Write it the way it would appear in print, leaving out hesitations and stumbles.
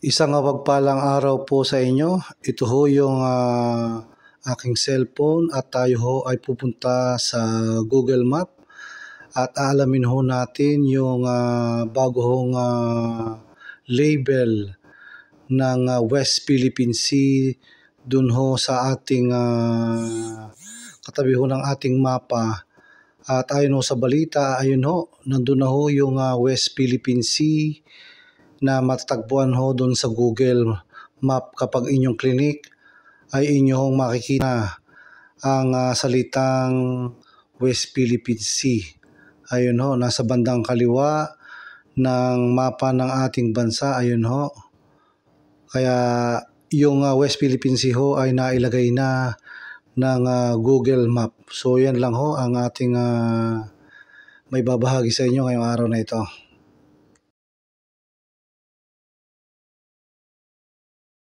Isang mapagpalang araw po sa inyo. Ito ho yung aking cellphone at tayo ho ay pupunta sa Google Map at aalamin ho natin yung bago hong label ng West Philippine Sea dun ho sa ating katabi ho ng ating mapa. At ayon ho sa balita, ayun ho, nandun na ho yung West Philippine Sea na matatagpuan ho doon sa Google Map. Kapag inyong clinic ay inyong makikita ang salitang West Philippine Sea. Ayun ho, nasa bandang kaliwa ng mapa ng ating bansa. Ayun ho. Kaya yung West Philippine Sea ho ay nailagay na ng Google Map. So yan lang ho ang ating may babahagi sa inyo ngayong araw na ito.